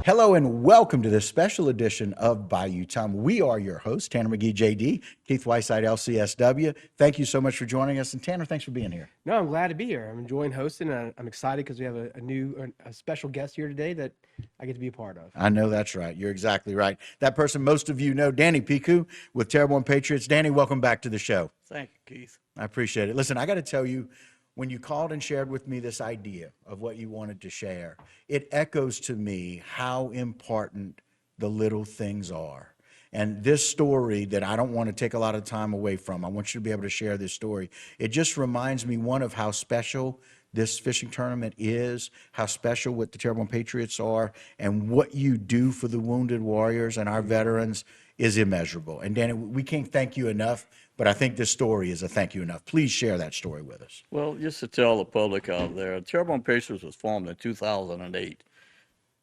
Hello and welcome to this special edition of Bayou Time. We are your hosts, Tanner McGee, JD, Keith Whiteside, LCSW. Thank you so much for joining us. And Tanner, thanks for being here. No, I'm glad to be here. I'm enjoying hosting, and I'm excited because we have a special guest here today that I get to be a part of. I know that's right. You're exactly right. That person most of you know, Danny Picou with Terrebonne Patriots. Danny, welcome back to the show. Thank you, Keith. I appreciate it. Listen, I got to tell you, when you called and shared with me this idea of what you wanted to share, it echoes to me how important the little things are. And this story that I don't want to take a lot of time away from, I want you to be able to share this story. It just reminds me, one, of how special this fishing tournament is, how special what the Terrebonne Patriots are, and what you do for the wounded warriors and our veterans is immeasurable. And Danny, we can't thank you enough, but I think this story is a thank you enough. Please share that story with us. Well, just to tell the public out there, Terrebonne Patriots was formed in 2008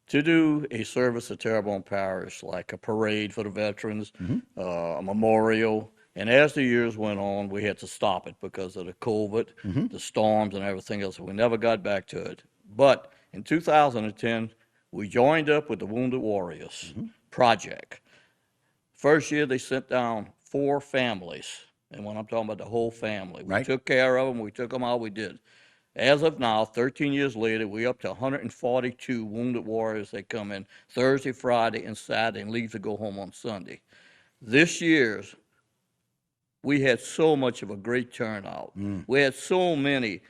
to do a service at Terrebonne Parish, like a parade for the veterans, a memorial. And as the years went on, we had to stop it because of the COVID, the storms, and everything else. We never got back to it. But in 2010, we joined up with the Wounded Warriors Project. First year, they sent down 4 families. And when I'm talking about the whole family, we took care of them, we took them out, we did. As of now, 13 years later, we're up to 142 wounded warriors that come in Thursday, Friday, and Saturday and leave to go home on Sunday. This year's, we had so much of a great turnout. We had so many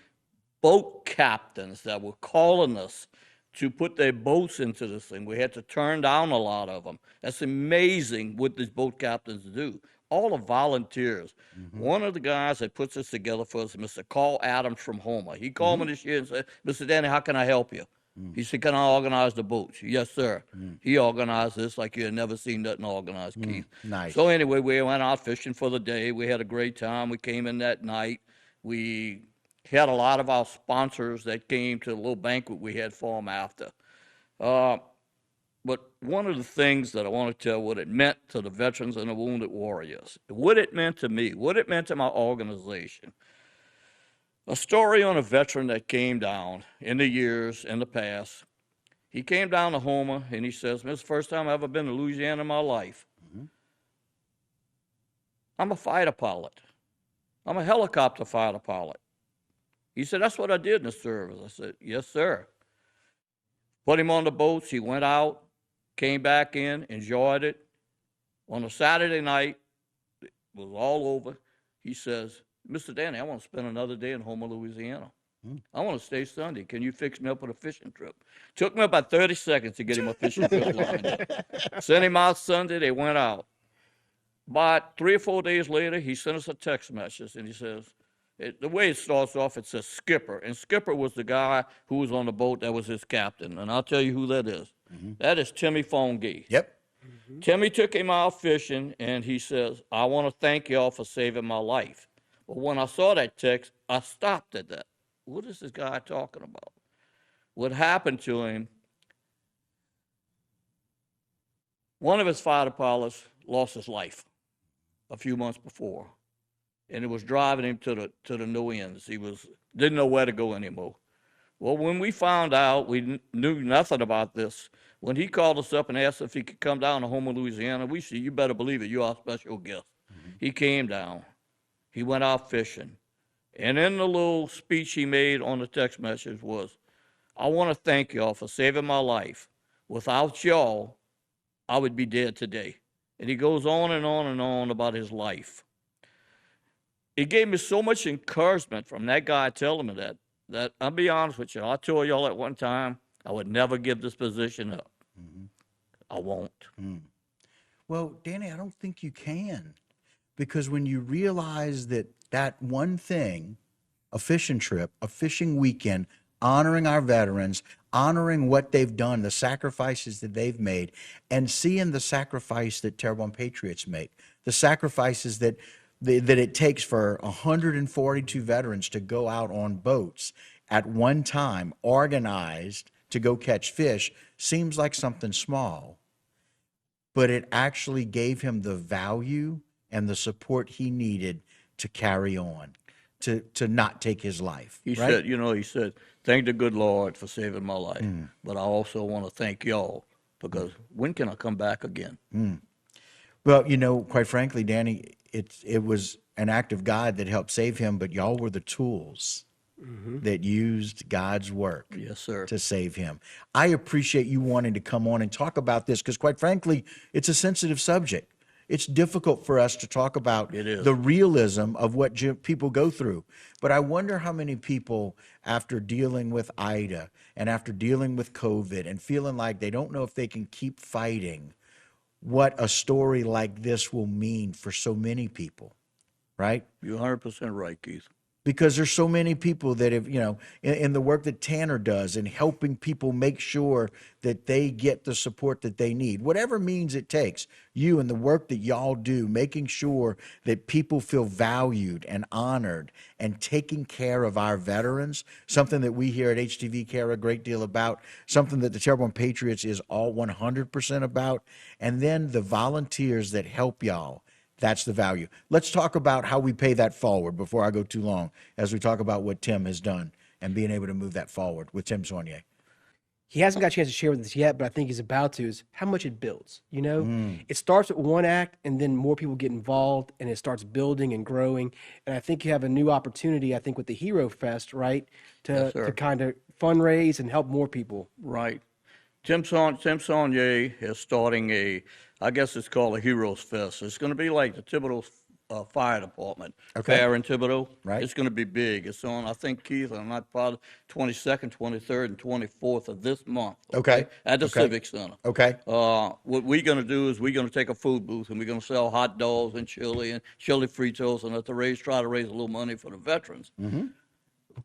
boat captains that were calling us to put their boats into this thing. We had to turn down a lot of them. That's amazing what these boat captains do. All the volunteers. One of the guys that puts this together for us is Mr. Carl Adams from Houma. He called me this year and said, Mr. Danny, how can I help you? He said, can I organize the boats? Yes, sir. He organized this like you had never seen nothing organized, Keith. Nice. So anyway, we went out fishing for the day. We had a great time. We came in that night. We had a lot of our sponsors that came to the little banquet we had for them after. But one of the things that I want to tell what it meant to the veterans and the wounded warriors, what it meant to me, what it meant to my organization. A story on a veteran that came down in the years in the past. He came down to Houma and he says, "This is the first time I've ever been to Louisiana in my life. I'm a fighter pilot. I'm a helicopter fighter pilot." He said, "That's what I did in the service." I said, "Yes, sir." Put him on the boats. He went out, came back in, enjoyed it. On a Saturday night, it was all over. He says, "Mr. Danny, I want to spend another day in Houma, Louisiana. I want to stay Sunday. Can you fix me up with a fishing trip?" Took me about 30 seconds to get him a fishing trip lined up. Sent him out Sunday. They went out. About 3 or 4 days later, he sent us a text message, and he says, the way it starts off, it says Skipper. And Skipper was the guy who was on the boat that was his captain. And I'll tell you who that is. That is Timmy Fonge. Yep. Timmy took him out fishing, and he says, "I want to thank y'all for saving my life." But when I saw that text, I stopped at that. What is this guy talking about? What happened to him, one of his fighter pilots lost his life a few months before. And it was driving him to the no ends. He didn't know where to go anymore. Well, when we found out, we knew nothing about this. When he called us up and asked if he could come down to Houma, Louisiana, we said, "You better believe it, you're our special guest." He came down. He went out fishing. And in the little speech he made on the text message was, "I want to thank y'all for saving my life. Without y'all, I would be dead today." And he goes on and on and on about his life. It gave me so much encouragement from that guy telling me that I'll be honest with you, I told y'all at one time I would never give this position up. I won't. Well, Danny, I don't think you can, because when you realize that one thing, a fishing trip, a fishing weekend, honoring our veterans, honoring what they've done, the sacrifices that they've made, and seeing the sacrifice that Terrebonne Patriots make, the sacrifices that it takes for 142 veterans to go out on boats at one time, organized to go catch fish, seems like something small. But it actually gave him the value and the support he needed to carry on, to not take his life. He said, "Thank the good Lord for saving my life, but I also want to thank y'all because when can I come back again? Well, quite frankly, Danny, it was an act of God that helped save him, but y'all were the tools that used God's work Yes, sir. to save him. I appreciate you wanting to come on and talk about this because, quite frankly, it's a sensitive subject. It's difficult for us to talk about It is. the realism of what people go through. But I wonder how many people, after dealing with Ida and after dealing with COVID and feeling like they don't know if they can keep fighting, what a story like this will mean for so many people, right? You're 100% right, Keith. Because there's so many people that have, in the work that Tanner does in helping people make sure that they get the support that they need, whatever means it takes, you and the work that y'all do, making sure that people feel valued and honored and taking care of our veterans, something that we here at HTV care a great deal about, something that the Terrebonne Patriots is all 100% about, and then the volunteers that help y'all. That's the value. Let's talk about how we pay that forward before I go too long, as we talk about what Tim has done and being able to move that forward with Tim Saunier. He hasn't got a chance to share with us yet, but I think he's about to, is how much it builds. It starts with one act and then more people get involved and it starts building and growing. And I think you have a new opportunity, I think, with the Hero Fest, right? Yes, To sir. kind of fundraise and help more people. Right. Tim Saunier is starting I guess it's called a Heroes Fest. It's going to be like the Thibodeau Fire Department Okay. fair in Thibodeau. Right. It's going to be big. It's on, I think, Keith, I'm not positive, 22nd, 23rd, and 24th of this month. Okay. At the Okay. Civic Center. Okay. What we're going to do is we're going to take a food booth and we're going to sell hot dogs and chili fritos and try to raise a little money for the veterans.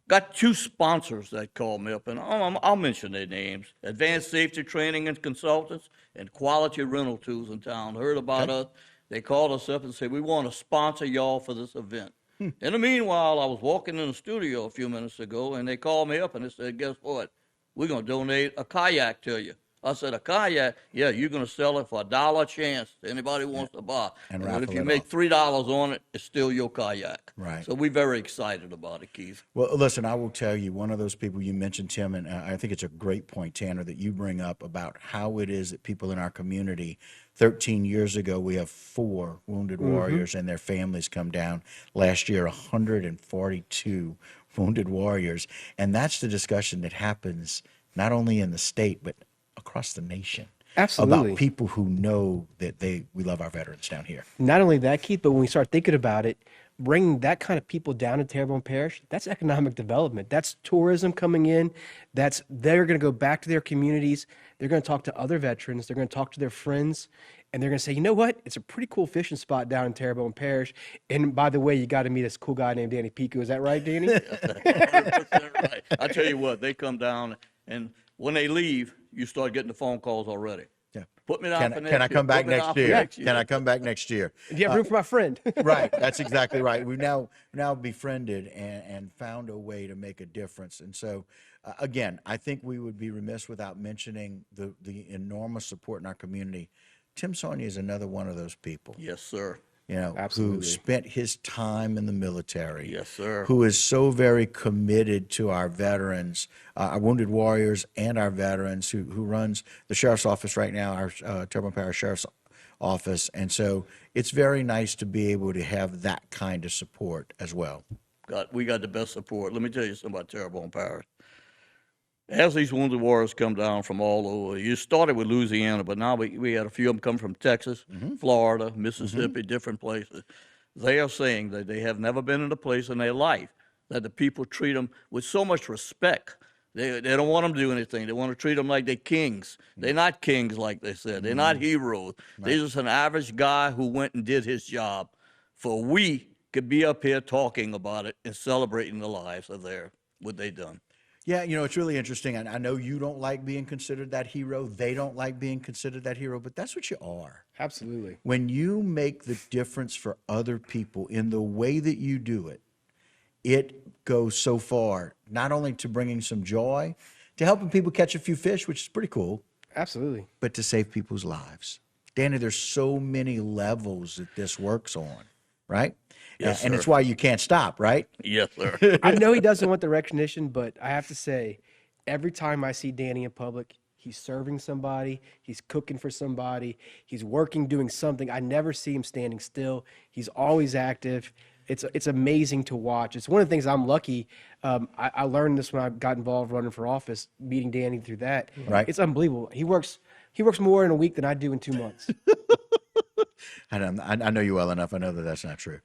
Got two sponsors that called me up, and I'll mention their names. Advanced Safety Training and Consultants and Quality Rental Tools in town. Heard about us. They called us up and said, we want to sponsor y'all for this event. In the meanwhile, I was walking in the studio a few minutes ago, and they called me up and they said, guess what? We're going to donate a kayak to you. I said, a kayak? Yeah, you're going to sell it for $1 a chance to anybody who wants to buy. And But if raffle you it make off. $3 on it, it's still your kayak. Right. So we're very excited about it, Keith. Well, listen, I will tell you, one of those people you mentioned, Tim, and I think it's a great point, Tanner, that you bring up about how it is that people in our community, 13 years ago, we have 4 wounded warriors and their families come down. Last year, 142 wounded warriors. And that's the discussion that happens not only in the state, but across the nation. Absolutely. About people who know that we love our veterans down here. Not only that, Keith, but when we start thinking about it, bringing that kind of people down to Terrebonne Parish, that's economic development. That's tourism coming in. They're going to go back to their communities. They're going to talk to other veterans. They're going to talk to their friends. And they're going to say, you know what? It's a pretty cool fishing spot down in Terrebonne Parish. And by the way, you got to meet this cool guy named Danny Picou. Is that right, Danny? 100% right. I tell you what, they come down, and when they leave, you start getting the phone calls already. Yeah. Put me down for next Can I year. come back Put me down next for year? next year. Can I come back next year? Do you have room for my friend? Right. That's exactly right. We've now befriended and found a way to make a difference. And so, again, I think we would be remiss without mentioning the enormous support in our community. Tim Saunier is another one of those people, Yes, sir. who Absolutely. spent his time in the military. Yes, sir. Who is so very committed to our veterans, our wounded warriors, and our veterans. Who runs the sheriff's office right now, our Terrebonne Parish Sheriff's Office, and so it's very nice to be able to have that kind of support as well. We got the best support. Let me tell you something about Terrebonne Parish. As these wounded warriors come down from all over, you started with Louisiana, but now we had a few of them come from Texas, Florida, Mississippi, different places. They are saying that they have never been in a place in their life that the people treat them with so much respect. They don't want them to do anything. They want to treat them like they're kings. They're not kings, like they said. They're not heroes. They're just an average guy who went and did his job. For we could be up here talking about it and celebrating the lives of what they done. Yeah, it's really interesting. I know you don't like being considered that hero. They don't like being considered that hero, but that's what you are. Absolutely. When you make the difference for other people in the way that you do it, it goes so far, not only to bringing some joy, to helping people catch a few fish, which is pretty cool, Absolutely. but to save people's lives. Danny, there's so many levels that this works on, right? Yes, And it's sir. why you can't stop, right? Yes, sir. I know he doesn't want the recognition, but I have to say, every time I see Danny in public, he's serving somebody, he's cooking for somebody, he's working, doing something. I never see him standing still. He's always active. It's amazing to watch. It's one of the things I'm lucky. I learned this when I got involved running for office, meeting Danny through that. Right. It's unbelievable. He works more in a week than I do in 2 months. I know you well enough. I know that that's not true.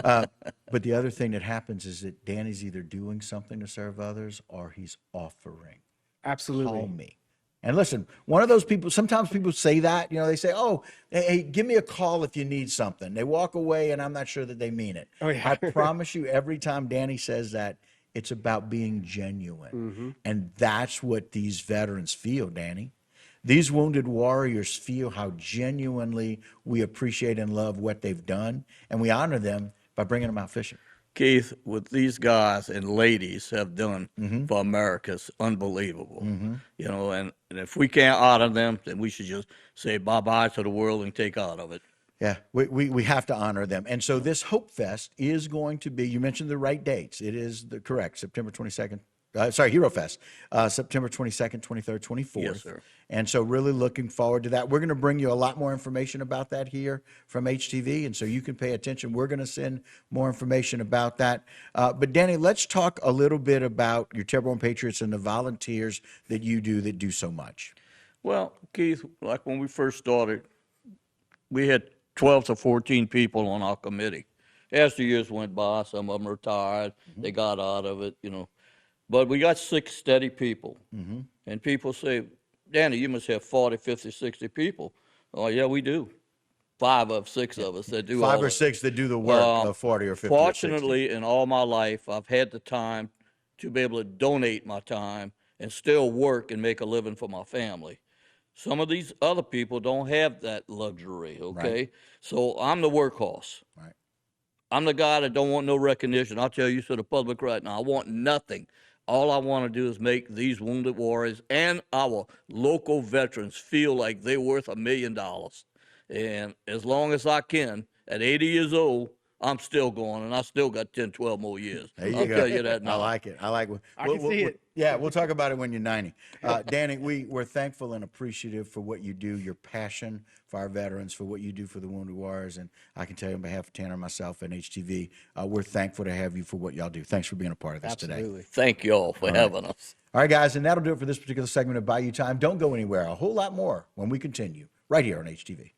But the other thing that happens is that Danny's either doing something to serve others or he's offering. Absolutely. Call me. And listen, one of those people, sometimes people say that, they say, oh, hey, give me a call if you need something. They walk away and I'm not sure that they mean it. Oh, yeah. I promise you, every time Danny says that, it's about being genuine. And that's what these veterans feel, Danny. These wounded warriors feel how genuinely we appreciate and love what they've done, and we honor them by bringing them out fishing. Keith, what these guys and ladies have done for America is unbelievable. And if we can't honor them, then we should just say bye-bye to the world and take out of it. Yeah, we have to honor them. And so this Hope Fest is going to be, you mentioned the right dates. It is correct, September 22nd. Hero Fest, September 22nd, 23rd, 24th. Yes, sir. And so really looking forward to that. We're going to bring you a lot more information about that here from HTV, and so you can pay attention. We're going to send more information about that. But Danny, let's talk a little bit about your Terrebonne Patriots and the volunteers that you do that do so much. Well, Keith, like when we first started, we had 12 to 14 people on our committee. As the years went by, some of them retired. They got out of it, But we got 6 steady people. And people say, Danny, you must have 40, 50, 60 people. Oh, yeah, we do. 6 of us that do all 5 or of it. 6 that do the work of 40 or 50 Fortunately, in all my life, I've had the time to be able to donate my time and still work and make a living for my family. Some of these other people don't have that luxury, okay? Right. So I'm the workhorse. Right. I'm the guy that don't want no recognition. I'll tell you to the public right now, I want nothing. All I want to do is make these wounded warriors and our local veterans feel like they're worth $1 million. And as long as I can, at 80 years old, I'm still going, and I still got 10, 12 more years. There you I'll go. tell you that now. I like it. I like it. I can see it. Yeah, we'll talk about it when you're 90. Danny, we're thankful and appreciative for what you do, your passion for our veterans, for what you do for the wounded warriors. And I can tell you on behalf of Tanner, myself, and HTV, we're thankful to have you for what y'all do. Thanks for being a part of this today. Absolutely. Thank you all for having us. All right, guys, and that'll do it for this particular segment of Bayou Time. Don't go anywhere. A whole lot more when we continue right here on HTV.